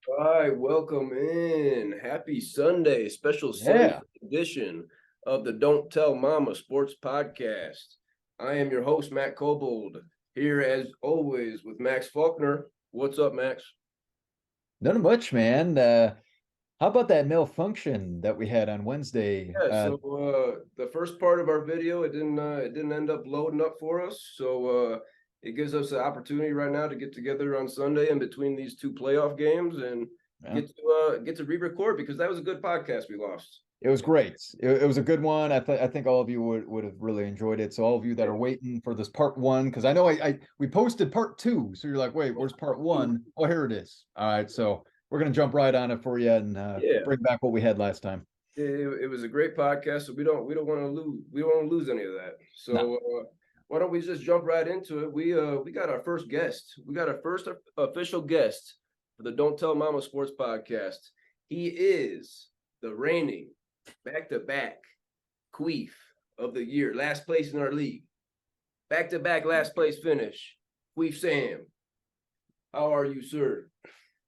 All right, welcome in. Happy Sunday, special Sunday Yeah. edition of the Don't Tell Mama Sports Podcast. I am your host, Matt Cobold, here as always with Max Faulkner. What's up, Max? Nothing much, man. How about that malfunction that we had on Wednesday? Yeah, so the first part of our video, it didn't end up loading up for us. So it gives us the opportunity right now to get together on Sunday in between these two playoff games and Yeah, get to re-record because that was a good podcast we lost. it was great. It was a good one. I think all of you would have really enjoyed it. So all of you that are waiting for this part one, because I know we posted part two. So you're like, wait, where's part one? Oh, here it is. All right, so we're gonna jump right on it for you and Yeah. bring back what we had last time. It was a great podcast, so we don't want to lose any of that. No. So why don't we just jump right into it? We got our first guest. We got our first official guest for the Don't Tell Mama Sports Podcast. He is the reigning back-to-back Queef of the year, last place in our league. Back-to-back last place finish. Queef Sam. How are you, sir?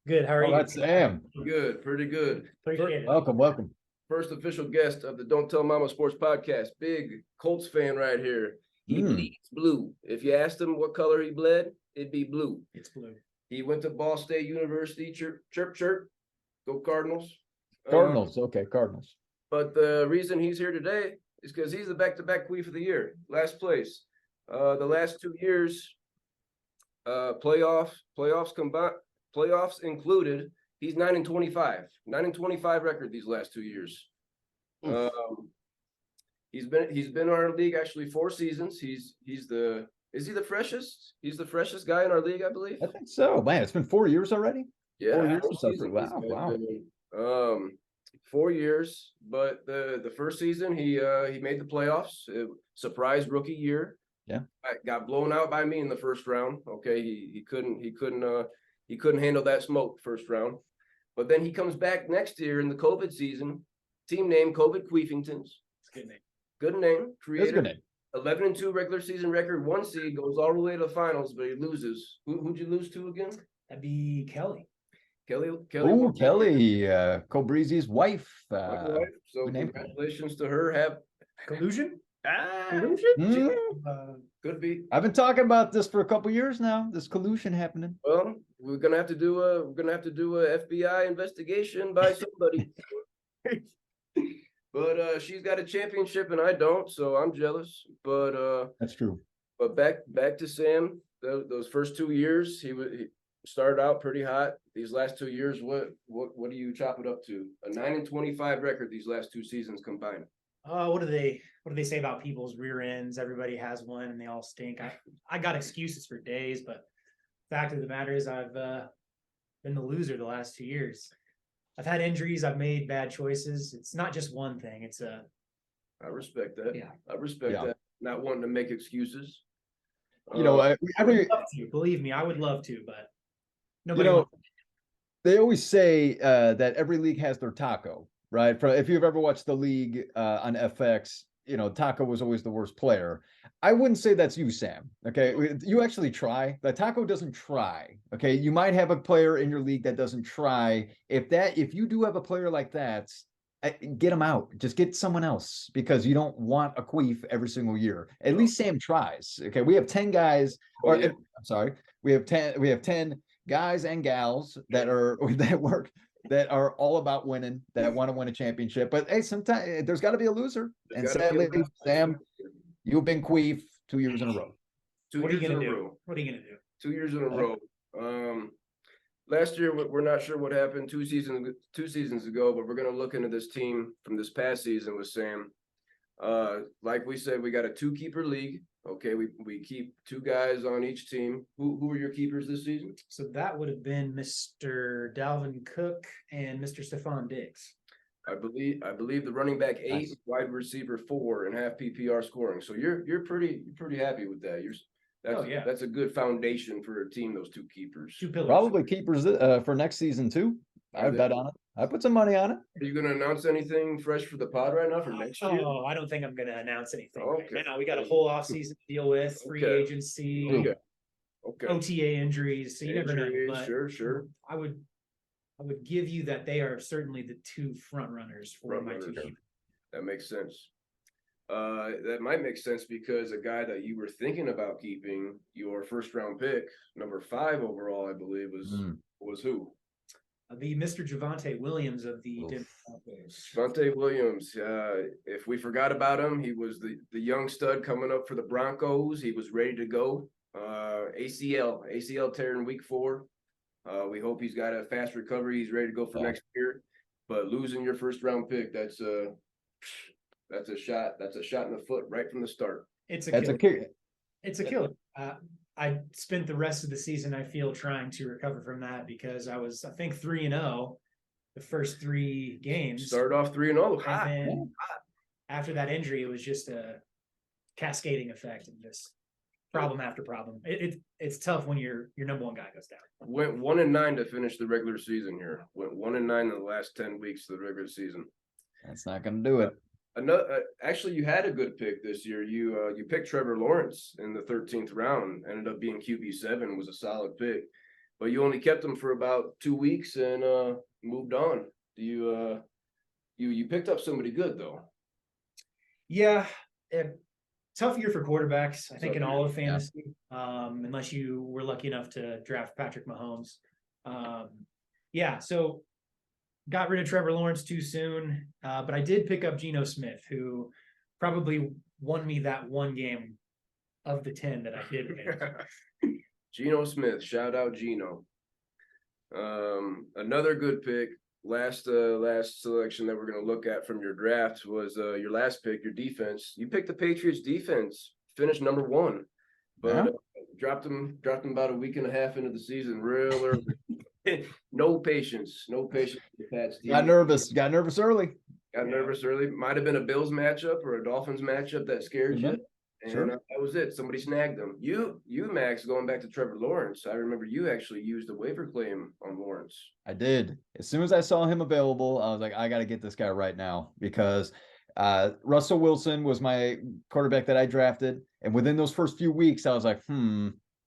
Good. How are you? That's Sam. Good, pretty good. Appreciate it. Welcome. First official guest of the Don't Tell Mama Sports Podcast. Big Colts fan right here. He bleeds blue. If you asked him what color he bled, it'd be blue. It's blue. He went to Ball State University. Chirp, chirp. Go Cardinals. Cardinals. Okay, Cardinals. But the reason he's here today is because he's the back-to-back Queef of the year. Last place. The last 2 years, playoffs included, he's 9-25. 9-25 record these last 2 years. He's been in our league actually 4 seasons. Is he the freshest? He's the freshest guy in our league, I believe. I think so. Man, it's been 4 years already. Yeah, 4 years four since wow. 4 years, but the first season he made the playoffs. Surprise rookie year. Yeah, got blown out by me in the first round. Okay, he couldn't handle that smoke first round, but then he comes back next year in the COVID season. Team name COVID Queefingtons. It's a good name. Good name. Created good name. 11-2 regular season record. 1 seed goes all the way to the finals, but he loses. Who'd you lose to again? That'd be Kelly. Kelly. Oh, Kelly, Cobrizi's wife. So congratulations to her. Have Collusion? collusion? Could be. I've been talking about this for a couple years now. This collusion happening. Well, we're gonna have to do a FBI investigation by somebody. But she's got a championship and I don't, so I'm jealous. But That's true. But back to Sam. Those first 2 years, he started out pretty hot. These last 2 years, what do you chop it up to? A 9-25 record these last 2 seasons combined. What do they say about people's rear ends? Everybody has one and they all stink. I got excuses for days, but fact of the matter is I've been the loser the last 2 years. I've had injuries, I've made bad choices. It's not just one thing. I respect that. Yeah. I respect that. Not wanting to make excuses. You know, I would love to, believe me, I would love to, but nobody. You know, they always say that every league has their taco, right? If you've ever watched the league on FX, you know, Taco was always the worst player. I wouldn't say that's you, Sam. Okay, you actually try. The Taco doesn't try. Okay, you might have a player in your league that doesn't try. If you do have a player like that, get him out. Just get someone else because you don't want a Queef every single year. At least Sam tries. Okay, we have 10 guys. I'm sorry, we have 10 guys and gals that are all about winning, that want to win a championship. But hey, sometimes there's got to be a loser. And sadly, Sam, you've been Queef 2 years in a row. What are you gonna do? 2 years in a row. Last year, we're not sure what happened 2 seasons ago, but we're going to look into this team from this past season with Sam. Like we said, we got a 2-keeper league. Okay, we keep 2 guys on each team. Who are your keepers this season? So that would have been Mr. Dalvin Cook and Mr. Stephon Diggs. I believe the running back 8, wide receiver 4, and half PPR scoring. So you're pretty happy with that. That's a good foundation for a team. Those 2 keepers. 2 pillars. Probably keepers for next season too. I bet on it. I put some money on it. Are you going to announce anything fresh for the pod right now for next year? Oh, I don't think I'm going to announce anything right now. We got a whole offseason to deal with, free agency, OTA injuries. So you never know. But sure. I would I would give you that they are certainly the two front runners for Front my two. runners. That makes sense. That might make sense because a guy that you were thinking about keeping, your first round pick, number 5 overall, I believe, was who? The Mr. Javonte Williams of the Oof. Denver Broncos. Javonte Williams. If we forgot about him, he was the young stud coming up for the Broncos. He was ready to go. ACL tear in week 4. We hope he's got a fast recovery. He's ready to go for next year. But losing your first round pick, that's a shot. That's a shot in the foot right from the start. It's a That's killer. a kick. It's a killer. I spent the rest of the season, I feel, trying to recover from that because I was, I think, 3-0 the first 3 games. Started off 3-0. And then after that injury, it was just a cascading effect of just problem after problem. It's tough when your number one guy goes down. Went 1-9 to finish the regular season here. Went 1-9 in the last 10 weeks of the regular season. That's not going to do it. Actually, you had a good pick this year. You picked Trevor Lawrence in the 13th round. Ended up being QB7. Was a solid pick, but you only kept him for about 2 weeks and moved on. You picked up somebody good though. Yeah, tough year for quarterbacks. I think in all of fantasy, unless you were lucky enough to draft Patrick Mahomes. So got rid of Trevor Lawrence too soon, but I did pick up Geno Smith, who probably won me that one game of the 10 that I did win. Geno Smith, shout out Geno. Another good pick. Last selection that we're going to look at from your draft was your last pick, your defense. You picked the Patriots defense, finished number 1, but dropped them about a week and a half into the season, real early. No patience with the Pats. Got nervous early. Got nervous early. Might have been a Bills matchup or a Dolphins matchup that scared you. And that was it. Somebody snagged them. You, Max, going back to Trevor Lawrence, I remember you actually used a waiver claim on Lawrence. I did. As soon as I saw him available, I was like, I got to get this guy right now because Russell Wilson was my quarterback that I drafted. And within those first few weeks, I was like,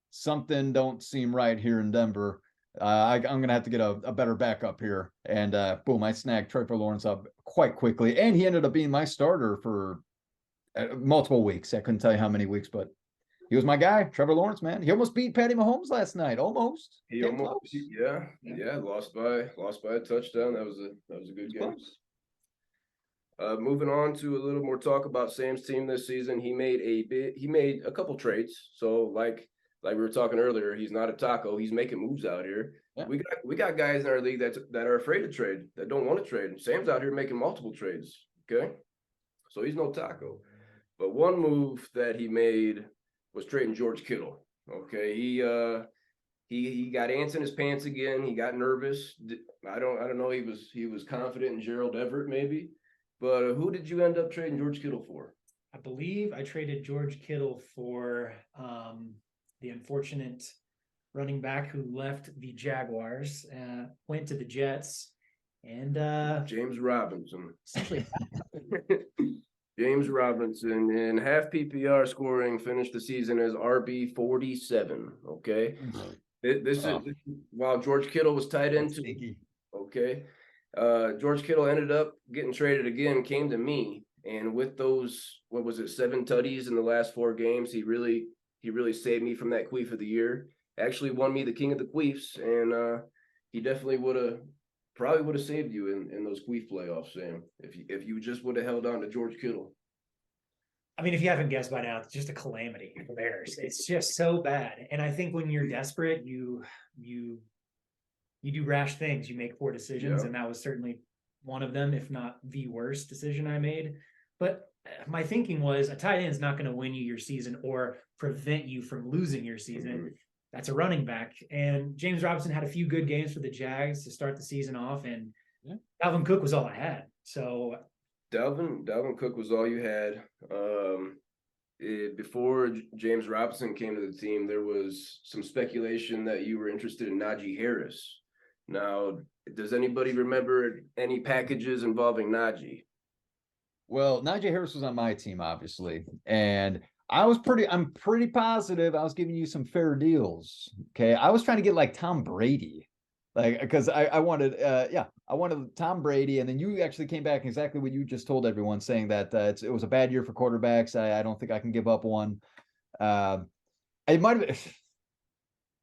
something don't seem right here in Denver. I'm going to have to get a better backup here. And boom, I snagged Trevor Lawrence up quite quickly. And he ended up being my starter for multiple weeks. I couldn't tell you how many weeks, but he was my guy, Trevor Lawrence, man. He almost beat Patty Mahomes last night. Almost. He almost, lost by a touchdown. That was a good game. Moving on to a little more talk about Sam's team this season. He made a couple trades. So like we were talking earlier, he's not a taco. He's making moves out here. Yeah. We got guys in our league that are afraid to trade, that don't want to trade. Sam's out here making multiple trades. Okay, so he's no taco. But one move that he made was trading George Kittle. Okay, he got ants in his pants again. He got nervous. I don't know. He was confident in Gerald Everett maybe. But who did you end up trading George Kittle for? I believe I traded George Kittle for the unfortunate running back who left the Jaguars, went to the Jets, and James Robinson. Essentially, James Robinson in half PPR scoring finished the season as RB 47. Okay, this is while George Kittle was tight end too. Okay, George Kittle ended up getting traded again. Came to me, and with those 7 tutties in the last 4 games, he really saved me from that Queef of the year. Actually won me the king of the Queefs, and he definitely would have saved you in those Queef playoffs, Sam, if you just would have held on to George Kittle. I mean, if you haven't guessed by now, it's just a calamity for the Bears. It's just so bad. And I think when you're desperate, you do rash things. You make poor decisions, and that was certainly one of them, if not the worst decision I made. But my thinking was a tight end is not going to win you your season or prevent you from losing your season. Mm-hmm. That's a running back. And James Robinson had a few good games for the Jags to start the season off, and Dalvin Cook was all I had. So Dalvin Cook was all you had. Before James Robinson came to the team, there was some speculation that you were interested in Najee Harris. Now, does anybody remember any packages involving Najee? Well, Najee Harris was on my team, obviously, and I'm pretty positive I was giving you some fair deals. Okay, I was trying to get like Tom Brady. Like, because I wanted, I wanted Tom Brady, and then you actually came back exactly what you just told everyone, saying that it was a bad year for quarterbacks. I don't think I can give up one. It might have,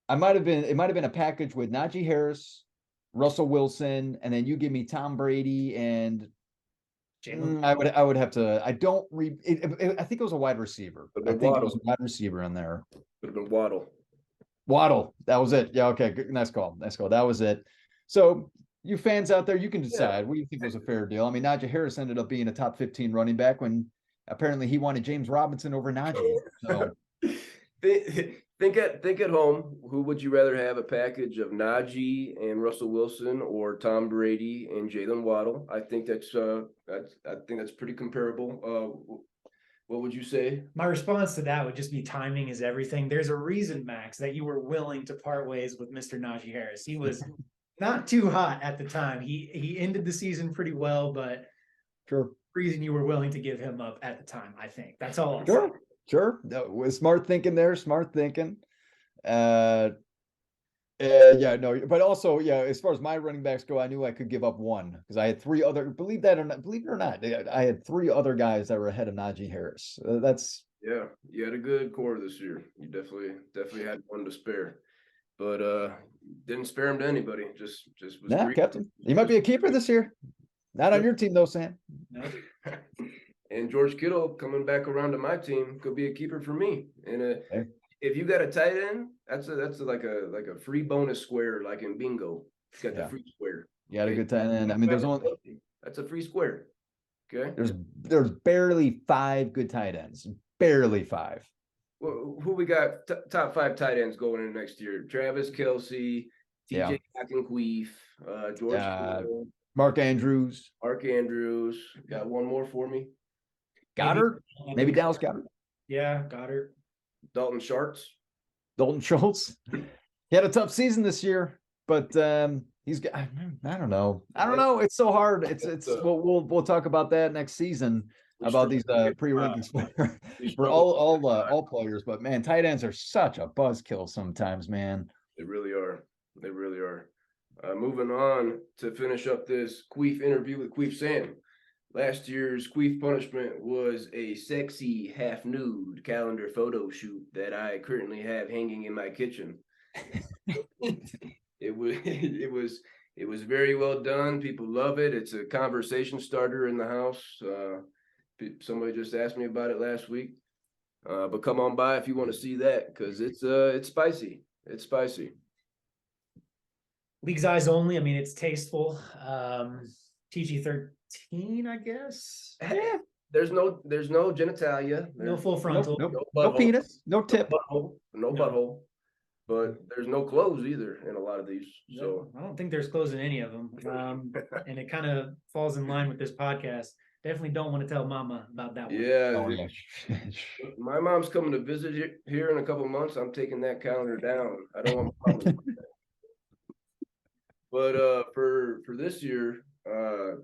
it might have been a package with Najee Harris, Russell Wilson, and then you give me Tom Brady and I would have to. I don't read. I think it was a wide receiver. I think it was a wide receiver in there. Could have been Waddle. Waddle. That was it. Yeah. Okay. Good. Nice call. Nice call. That was it. So you fans out there, you can decide what you think was a fair deal. I mean, Najee Harris ended up being a top 15 running back when apparently he wanted James Robinson over Najee. So think at home. Who would you rather have, a package of Najee and Russell Wilson, or Tom Brady and Jalen Waddle? I think that's pretty comparable. What would you say? My response to that would just be timing is everything. There's a reason, Max, that you were willing to part ways with Mr. Najee Harris. He was not too hot at the time. He ended the season pretty well, but sure. Reason you were willing to give him up at the time, I think. That's all. Sure. That was smart thinking there. Smart thinking. Yeah, no, but also, yeah, as far as my running backs go, I knew I could give up one because I had three other, believe it or not, I had three other guys that were ahead of Najee Harris. Yeah, you had a good core this year. You definitely had one to spare, but didn't spare him to anybody. Just was kept him. He might be a keeper this year. Not on your team though, Sam. No. And George Kittle coming back around to my team could be a keeper for me. And if you got a tight end, that's like a free bonus square, like in bingo. It's got the free square. You got a good tight end. I mean, that's a free square. Okay. There's barely 5 good tight ends. Barely 5. Well, who we got top 5 tight ends going in next year? Travis Kelce, TJ Queef, George Kittle, Mark Andrews. Got one more for me. Goddard? Maybe Dallas Goddard. Yeah, Goddard. Dalton Schultz. He had a tough season this year, but he's got, I don't know. It's so hard. We'll talk about that next season about these pre-rankings for all players. But man, tight ends are such a buzzkill sometimes, man. They really are. Moving on to finish up this Queef interview with Queef Sam. Last year's Queef punishment was a sexy half-nude calendar photo shoot that I currently have hanging in my kitchen. It was very well done. People love it. It's a conversation starter in the house. Somebody just asked me about it last week. But come on by if you want to see that, because it's spicy. It's spicy. League's eyes only. I mean, it's tasteful. PG-13, I guess. Yeah. There's no genitalia. No full frontal. No penis. No tip. No butthole. But there's no clothes either in a lot of these. So I don't think there's clothes in any of them. And it kind of falls in line with this podcast. Definitely don't want to tell Mama about that one. Yeah. My mom's coming to visit here in a couple months. I'm taking that calendar down. I don't want problems with that. But for this year,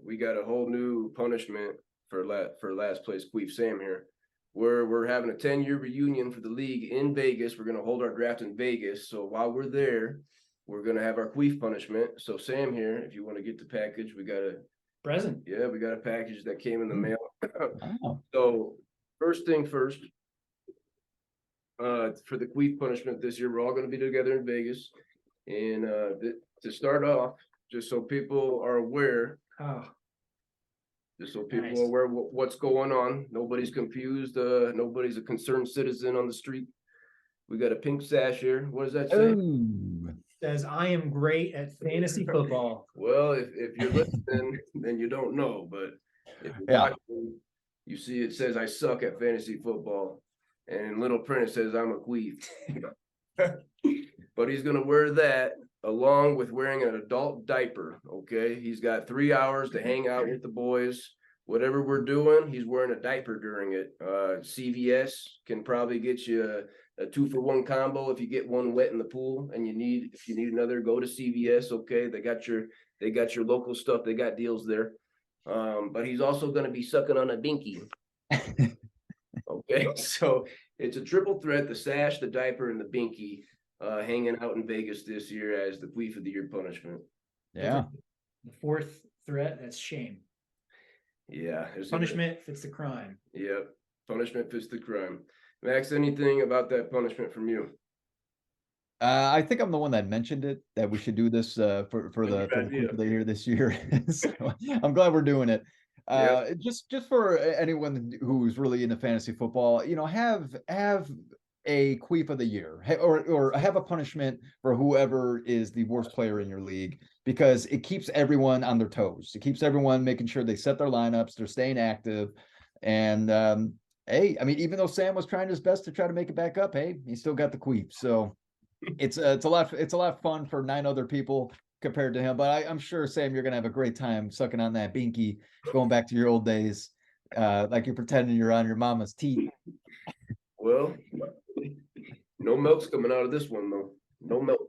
we got a whole new punishment for last place Queef Sam here. We're having a 10-year reunion for the league in Vegas. We're gonna hold our draft in Vegas. So while we're there, we're gonna have our Queef punishment. So Sam here, if you want to get the package, we got a present. Yeah, we got a package that came in the mail. Wow. So first thing first, for the Queef punishment this year, we're all gonna be together in Vegas. And to start off, just so people are aware, are aware what's going on. Nobody's confused. Nobody's a concerned citizen on the street. We got a pink sash here. What does that say? Says, I am great at fantasy football. Well, if you're listening, then you don't know. But if you're watching, you see it says, I suck at fantasy football. And in little print, it says, I'm a queef. But he's going to wear that along with wearing an adult diaper, okay? He's got 3 hours to hang out with the boys. Whatever we're doing, he's wearing a diaper during it. CVS can probably get you a 2-for-1 combo if you get one wet in the pool and if you need another, go to CVS, okay? They got your local stuff. They got deals there. But he's also going to be sucking on a binky. Okay, so it's a triple threat: the sash, the diaper, and the binky. hanging out in Vegas this year as the Queef of the Year punishment. Yeah. The fourth threat, that's shame. Yeah. Punishment fits the crime. Yep. Punishment fits the crime. Max, anything about that punishment from you? I think I'm the one that mentioned it, that we should do this for the Queef of the Year this year. So I'm glad we're doing it. Just for anyone who's really into fantasy football, you know, have a Queef of the Year, or have a punishment for whoever is the worst player in your league, because it keeps everyone on their toes. It keeps everyone making sure they set their lineups, they're staying active. And hey, I mean, even though Sam was trying his best to try to make it back up, hey, he still got the Queef. So it's a lot of fun for 9 other people compared to him. But I'm sure, Sam, you're gonna have a great time sucking on that binky, going back to your old days, like you're pretending you're on your mama's teeth. Well, no milk's coming out of this one though. No milk.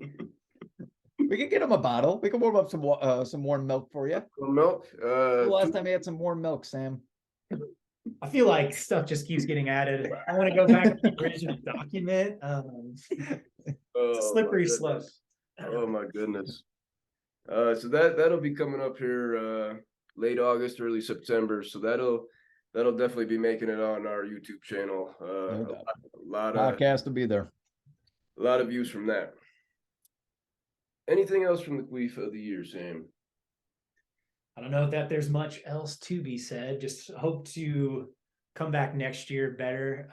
We can get him a bottle. We can warm up some warm milk for you. No milk. The last time we had some warm milk, Sam. I feel like stuff just keeps getting added. I want to go back to the original document. It's a slippery slope. Oh my goodness. So that'll be coming up here late August, early September. So that'll definitely be making it on our YouTube channel. A lot of podcast will be there. A lot of views from that. Anything else from the Queef of the Year, Sam? I don't know that there's much else to be said. Just hope to come back next year better.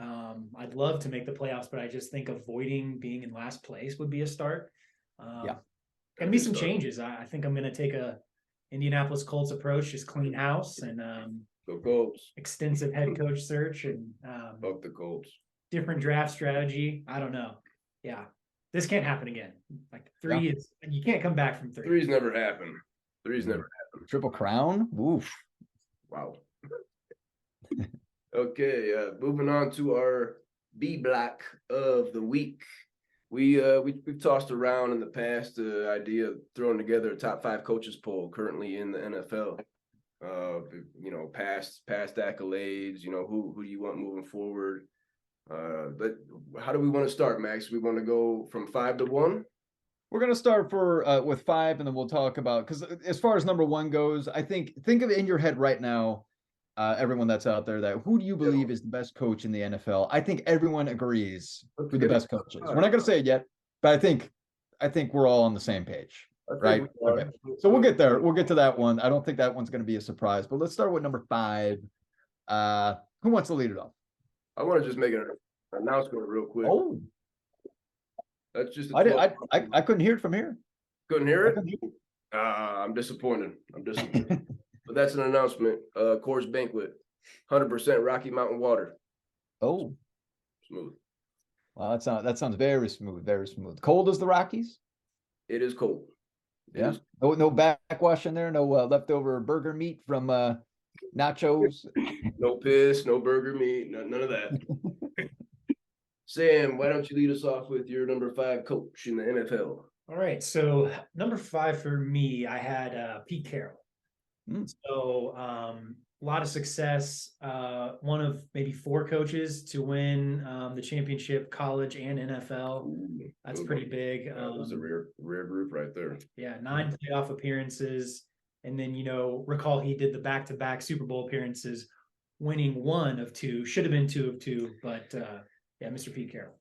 I'd love to make the playoffs, but I just think avoiding being in last place would be a start. Can be some changes. I think I'm going to take a Indianapolis Colts approach, just clean house and Go Colts. Extensive head coach search and Fuck the Colts. Different draft strategy. I don't know. Yeah, this can't happen again. Like 3 is you can't come back from 3. 3's never happened. 3's never happened. Triple crown. Oof. Wow. Okay, moving on to our B block of the week. We've tossed around in the past the idea of throwing together a top 5 coaches poll currently in the NFL. You know, past accolades. You know, who do you want moving forward? But how do we want to start, Max? We want to go from 5 to 1. We're gonna start with 5, and then we'll talk about, because as far as number 1 goes, I think of it in your head right now, everyone that's out there, that who do you believe is the best coach in the NFL? I think everyone agrees who the best coach is. We're not gonna say it yet, but I think we're all on the same page, right? Okay. So we'll get there. We'll get to that one. I don't think that one's gonna be a surprise, but let's start with number 5. Who wants to lead it off? I want to just make an announcement real quick. Oh, that's just. I couldn't hear it from here. Couldn't hear it. I'm disappointed. But that's an announcement. Coors Banquet, 100% Rocky Mountain water. Oh, smooth. Wow, that sounds very smooth. Very smooth. Cold as the Rockies? It is cold. Yeah. No backwash in there. No leftover burger meat from nachos. No piss. No burger meat. None of that. Sam, why don't you lead us off with your number 5 coach in the NFL? All right. So number 5 for me, I had Pete Carroll. So a lot of success. One of maybe 4 coaches to win the championship, college and NFL. That's pretty big. That was a rare group right there. Yeah, 9 playoff appearances. And then, you know, recall he did the back-to-back Super Bowl appearances, winning 1 of 2. Should have been 2 of 2, but yeah, Mr. Pete Carroll.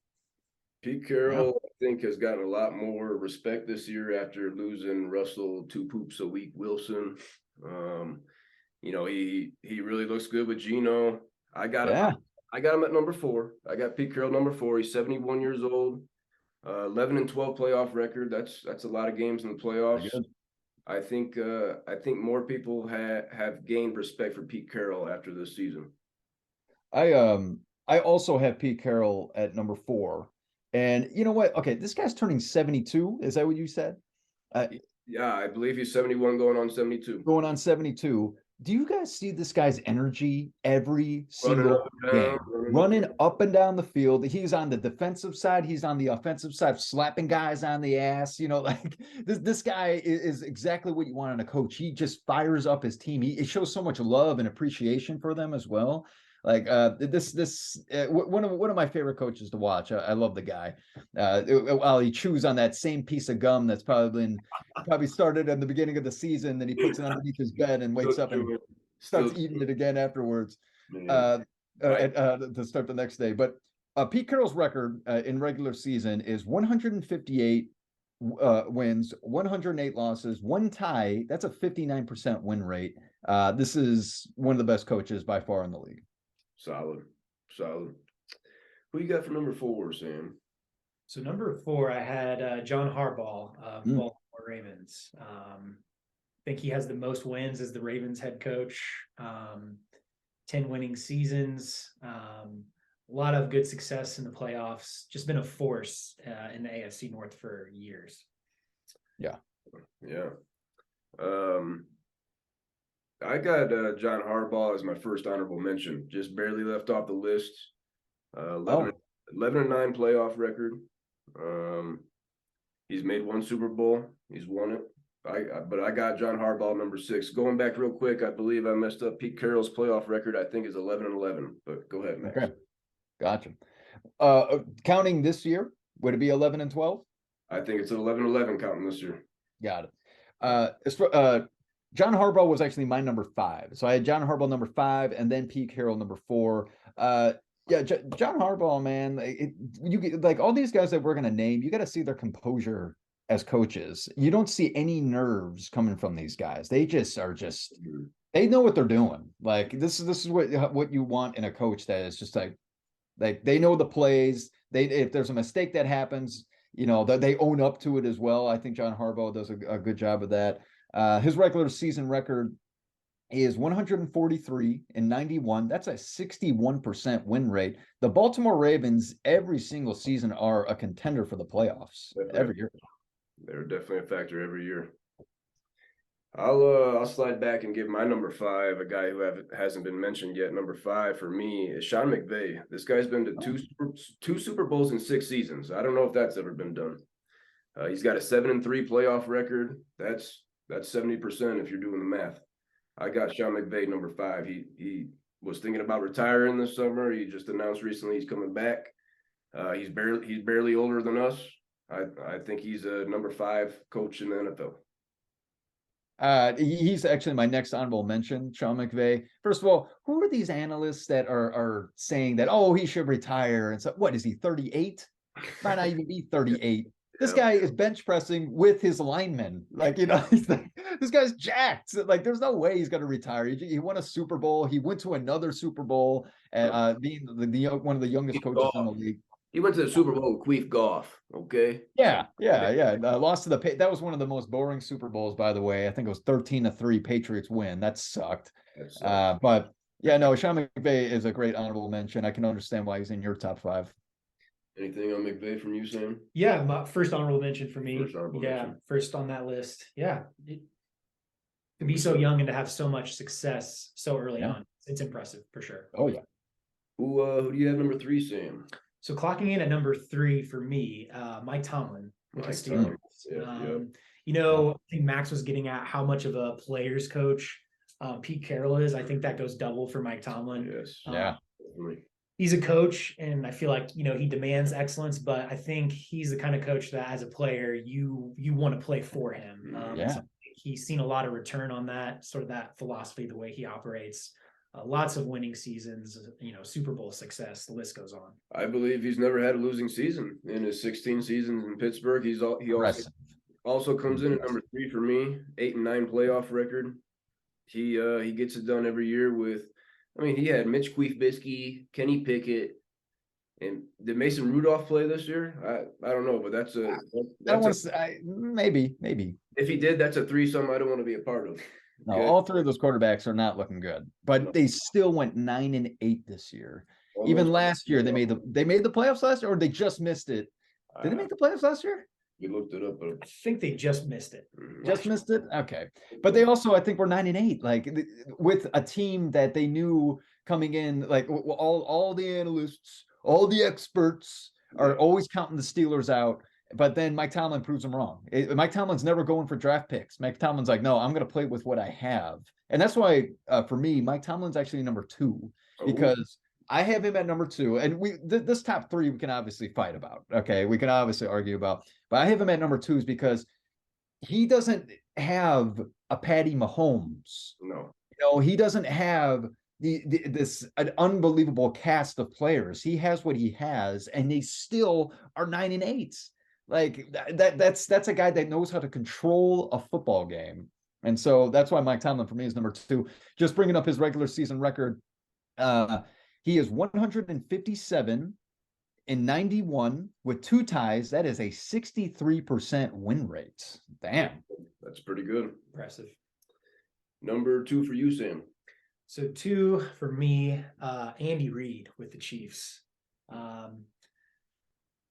Pete Carroll, I think, has gotten a lot more respect this year after losing Russell 2 poops a week Wilson. You know, he really looks good with Geno. I got him at number 4. I got Pete Carroll number 4. He's 71 years old. 11-12 playoff record. That's a lot of games in the playoffs. I think more people have gained respect for Pete Carroll after this season. I also have Pete Carroll at number 4. And you know what? Okay, this guy's turning 72. Is that what you said? Yeah, I believe he's 71 going on 72. Going on 72. Do you guys see this guy's energy every single game? Running up and down the field. He's on the defensive side. He's on the offensive side, slapping guys on the ass. You know, like this guy is exactly what you want in a coach. He just fires up his team. He shows so much love and appreciation for them as well. One of my favorite coaches to watch. I love the guy. While he chews on that same piece of gum that's probably started at the beginning of the season, then he puts it underneath his bed and wakes up and starts eating it again afterwards. To start the next day. But Pete Carroll's record in regular season is 158 wins, 108 losses, one tie. That's a 59% win rate. This is one of the best coaches by far in the league. Solid. Who you got for number 4, Sam? So number 4, I had John Harbaugh, Baltimore Ravens. I think he has the most wins as the Ravens head coach. 10 winning seasons. A lot of good success in the playoffs. Just been a force in the AFC North for years. Yeah. I got John Harbaugh as my first honorable mention. Just barely left off the list. 11-9 playoff record. He's made 1 Super Bowl. He's won it. But I got John Harbaugh number 6. Going back real quick, I believe I messed up Pete Carroll's playoff record. I think is 11-11. But go ahead, Max. Okay. Gotcha. Counting this year, would it be 11-12? I think it's 11-11 counting this year. Got it. John Harbaugh was actually my number 5. So I had John Harbaugh number 5 and then Pete Carroll number 4. John Harbaugh, man, you get like all these guys that we're going to name, you got to see their composure as coaches. You don't see any nerves coming from these guys. They just are they know what they're doing. Like this is what you want in a coach that is just like they know the plays. If there's a mistake that happens, that they own up to it as well. I think John Harbaugh does a good job of that. His regular season record is 143-91. That's a 61% win rate. The Baltimore Ravens every single season are a contender for the playoffs every year. They're definitely a factor every year. I'll slide back and give my number 5, a guy who hasn't been mentioned yet. Number 5 for me is Sean McVay. This guy's been to two Super Bowls in 6 seasons. I don't know if that's ever been done. He's got a 7-3 playoff record. That's 70% if you're doing the math. I got Sean McVay number 5. He was thinking about retiring this summer. He just announced recently he's coming back. He's barely older than us. I think he's a number 5 coach in the NFL. He's actually my next honorable mention, Sean McVay. First of all, who are these analysts that are saying that, he should retire? And so, what is he, 38? Might not even be 38. This guy is bench pressing with his linemen. He's like, this guy's jacked. Like, there's no way he's going to retire. He won a Super Bowl. He went to another Super Bowl, being one of the youngest coaches in the league. He went to the Super Bowl with Queef golf. Okay. Yeah. Lost to that was one of the most boring Super Bowls, by the way. I think it was 13-3 Patriots win. That sucked. But yeah, no, Sean McVay is a great honorable mention. I can understand why he's in your top 5. Anything on McVay from you, Sam? Yeah, my first honorable mention for me. First on that list. Yeah. To be so young and to have so much success so early on. It's impressive for sure. Oh yeah. Who do you have number 3, Sam? So clocking in at number 3 for me, Mike Tomlin with the Steelers. I think Max was getting at how much of a player's coach Pete Carroll is. I think that goes double for Mike Tomlin. Yes. He's a coach, and I feel like, he demands excellence, but I think he's the kind of coach that as a player, you want to play for him. So he's seen a lot of return on that, sort of that philosophy, the way he operates. Lots of winning seasons, Super Bowl success. The list goes on. I believe he's never had a losing season in his 16 seasons in Pittsburgh. He also comes in at number 3 for me, 8-9 playoff record. He gets it done every year with. He had Mitch Queef, Kenny Pickett, and did Mason Rudolph play this year? I don't know, but that's maybe. If he did, that's a threesome I don't want to be a part of. No, all 3 of those quarterbacks are not looking good, but they still went 9-8 this year. Even last year, they made the playoffs last year, or they just missed it. Did they make the playoffs last year? We looked it up. I think they just missed it. Just missed it? Okay. But they also, I think, were 9-8, like with a team that they knew coming in, like all the analysts, all the experts are always counting the Steelers out. But then Mike Tomlin proves them wrong. Mike Tomlin's never going for draft picks. Mike Tomlin's like, no, I'm going to play with what I have. And that's why, for me, Mike Tomlin's actually number 2. because I have him at number 2, and this top 3 we can obviously fight about. Okay, we can obviously argue about, but I have him at number 2 is because he doesn't have a Patty Mahomes. No. He doesn't have this an unbelievable cast of players. He has what he has, and they still are 9-8. Like that's a guy that knows how to control a football game. And so that's why Mike Tomlin for me is number 2. Just bringing up his regular season record. He is 157 in 91 with 2 ties. That is a 63% win rate. Damn. That's pretty good. Impressive. Number 2 for you, Sam. So 2 for me, Andy Reid with the Chiefs.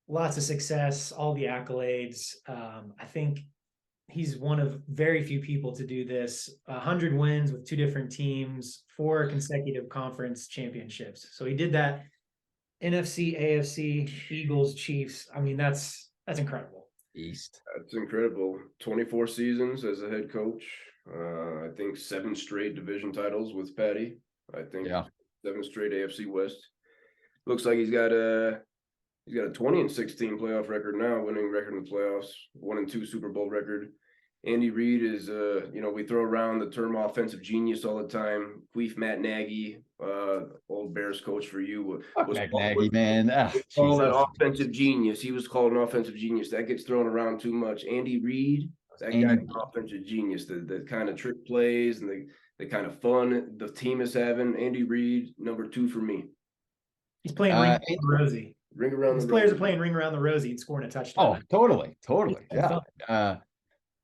Lots of success, all the accolades. I think he's one of very few people to do this. 100 wins with 2 different teams, 4 consecutive conference championships. So he did that. NFC, AFC, Eagles, Chiefs. I mean, that's incredible. East. That's incredible. 24 seasons as a head coach. I think 7 straight division titles with Patty. I think 7 straight AFC West. Looks like he's got a 20-16 playoff record now, winning record in the playoffs, 1-2 Super Bowl record. Andy Reid is, we throw around the term offensive genius all the time. Queef Matt Nagy, old Bears coach for you. Matt Nagy, man. Called an offensive genius. He was called an offensive genius. That gets thrown around too much. Andy Reid, that guy's an offensive genius. The kind of trick plays and the kind of fun the team is having. Andy Reid, number 2 for me. He's playing Ring Around the Rosie. Ring around His the players Rosie. are playing Ring Around the Rosie and scoring a touchdown. Oh, totally. Yeah.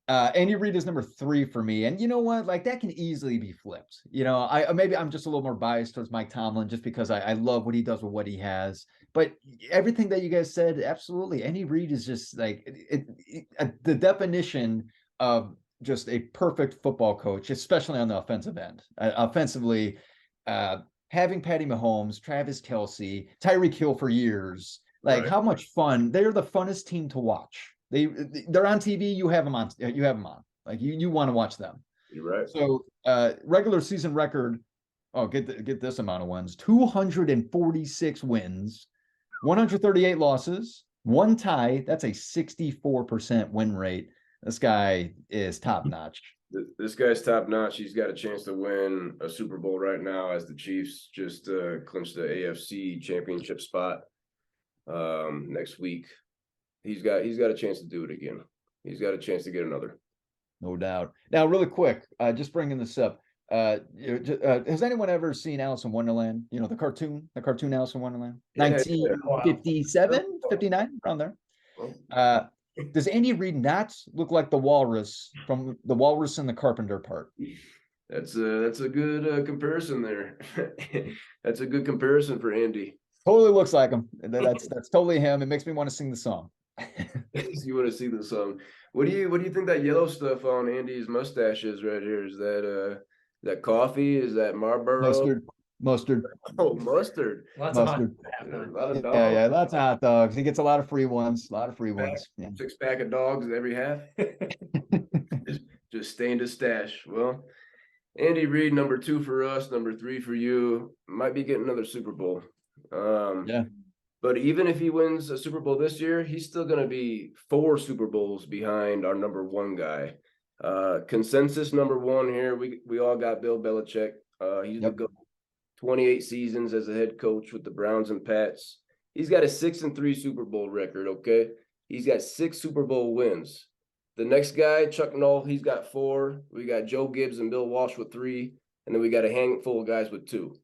Andy Reid is number 3 for me. And you know what? Like, that can easily be flipped. Maybe I'm just a little more biased towards Mike Tomlin just because I love what he does with what he has. But everything that you guys said, absolutely. Andy Reid is just like the definition of just a perfect football coach, especially on the offensive end. Offensively, having Patty Mahomes, Travis Kelce, Tyreek Hill for years, like how much fun. They're the funnest team to watch. They're on TV. You have them on. Like you want to watch them. You're right. So regular season record. Oh, get this amount of wins: 246 wins, 138 losses, 1 tie. That's a 64% win rate. This guy is top notch. This guy's top notch. He's got a chance to win a Super Bowl right now as the Chiefs just clinched the AFC championship spot next week. He's got a chance to do it again. He's got a chance to get another. No doubt. Now, really quick, just bringing this up. Has anyone ever seen Alice in Wonderland? The cartoon Alice in Wonderland? 1957, 59, around there. Does Andy Reid not look like the walrus from The Walrus and the Carpenter part? That's a good comparison there. That's a good comparison for Andy. Totally looks like him. That's totally him. It makes me want to sing the song. You want to see the song? What do you think that yellow stuff on Andy's mustache is right here? Is that coffee? Is that Marlboro? Mustard. Oh, mustard. Lots Mustard. of A lot of dogs. Yeah, lots of hot dogs. He gets a lot of free ones. Yeah. 6-pack of dogs every half. just stained his stash. Well, Andy Reid, number 2 for us, number 3 for you. Might be getting another Super Bowl. But even if he wins a Super Bowl this year, he's still going to be 4 Super Bowls behind our number 1 guy. Consensus number 1 here. We all got Bill Belichick. He's the GOAT. 28 seasons as a head coach with the Browns and Pats. He's got a 6-3 Super Bowl record. Okay, he's got 6 Super Bowl wins. The next guy, Chuck Noll, he's got 4. We got Joe Gibbs and Bill Walsh with 3, and then we got a handful of guys with 2.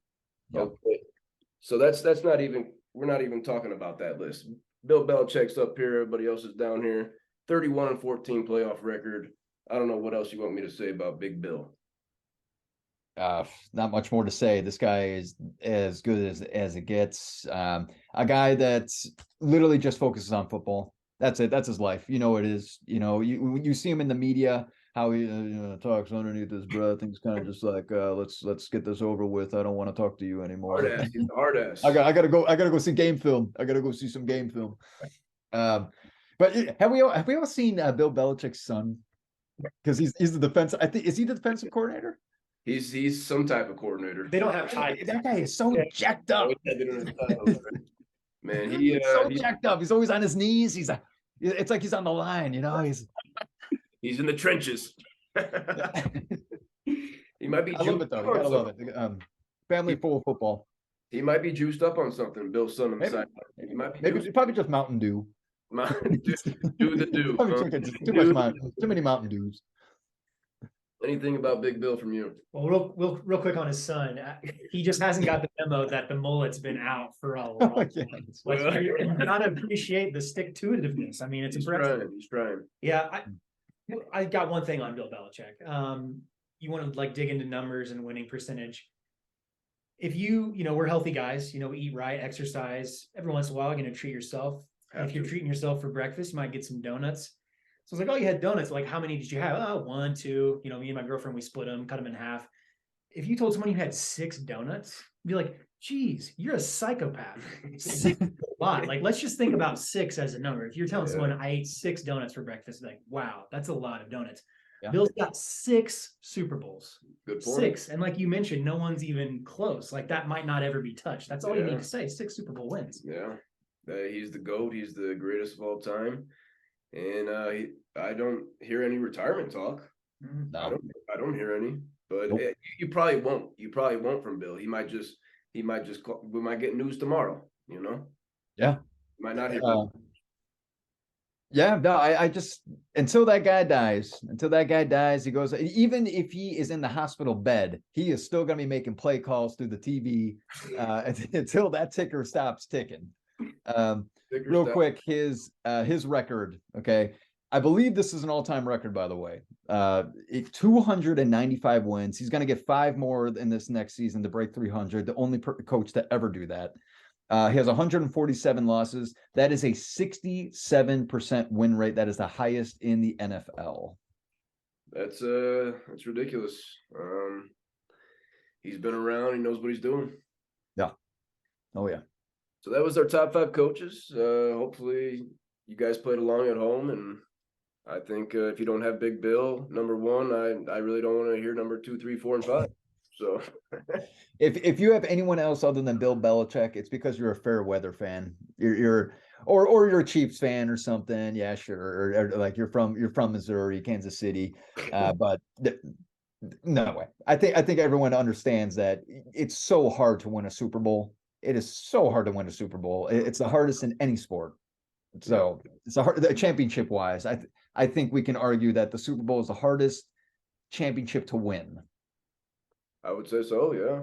Okay, so that's not even. We're not even talking about that list. Bill Belichick's up here. Everybody else is down here. 31-14 playoff record. I don't know what else you want me to say about Big Bill. Not much more to say. This guy is as good as it gets. A guy that's literally just focuses on football. That's it. That's his life. It is. You see him in the media, how he talks underneath his breath. He's kind of just like, let's get this over with. I don't want to talk to you anymore. He's the hard ass. I gotta go see game film. I gotta go see some game film. But have we all seen Bill Belichick's son? Because he's the defense. I think, is he the defensive coordinator? He's some type of coordinator. They don't have time. That guy is so Yeah. jacked up. Oh, yeah, they don't have titles, right? Man, he So jacked up. He's always on his knees. It's like he's on the line, you know. he's in the trenches. He might be I love it though. You gotta love it. Family full of football. He might be juiced up on something. Bill's son on the Maybe. side. He might be Maybe juiced it's probably just Mountain Dew. do the do. Probably drinking too much too many Mountain Dews. Anything about Big Bill from you? Well, real quick on his son. He just hasn't got the memo that the mullet's been out for a Oh, while. yeah. Like, you gotta appreciate the stick-to-itiveness. I mean, it's He's impressive. trying. He's trying. Yeah, I got one thing on Bill Belichick. You want to like dig into numbers and winning percentage. If we're healthy guys, eat right, exercise. Every once in a while, you're gonna treat yourself. And if you're treating yourself for breakfast, you might get some donuts. So I was like, oh, you had donuts. Like, how many did you have? Oh, 1, 2. Me and my girlfriend, we split them, cut them in half. If you told someone you had 6 donuts, you'd be like, geez, you're a psychopath. 6 is a lot. Like, let's just think about 6 as a number. If you're telling someone I ate 6 donuts for breakfast, like, wow, that's a lot of donuts. Yeah. Bill's got 6 Super Bowls. Good point. 6. And like you mentioned, no one's even close. Like, that might not ever be touched. That's all you Yeah. need to say. 6 Super Bowl wins. Yeah. He's the GOAT. He's the greatest of all time. And I don't hear any retirement talk. No. I don't hear any. But Nope. you probably won't. You probably won't from Bill. We might get news tomorrow. Yeah. Might not hear. Yeah, no, I just until that guy dies, he goes, even if he is in the hospital bed, he is still gonna be making play calls through the TV until that ticker stops ticking. Real quick, his record, okay. I believe this is an all-time record, by the way. 295 wins. He's going to get 5 more in this next season to break 300. The only coach to ever do that. He has 147 losses. That is a 67% win rate. That is the highest in the NFL. That's ridiculous. He's been around. He knows what he's doing. Yeah. Oh yeah. So that was our top 5 coaches. Hopefully you guys played along at home, and I think if you don't have Big Bill, number 1, I really don't want to hear number 2, 3, 4, and 5. So if you have anyone else other than Bill Belichick, it's because you're a fair weather fan. Or you're a Chiefs fan or something. Yeah, sure. Or like you're from Missouri, Kansas City. But no way. I think everyone understands that it's so hard to win a Super Bowl. It is so hard to win a Super Bowl. It's the hardest in any sport. So it's the championship wise. I think we can argue that the Super Bowl is the hardest championship to win. I would say so. Yeah,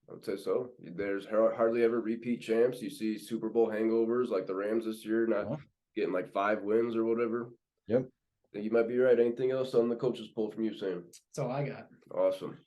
I would say so. There's hardly ever repeat champs. You see Super Bowl hangovers like the Rams this year, not getting like 5 wins or whatever. Yep. You might be right. Anything else on the coaches poll from you, Sam? That's all I got. Awesome.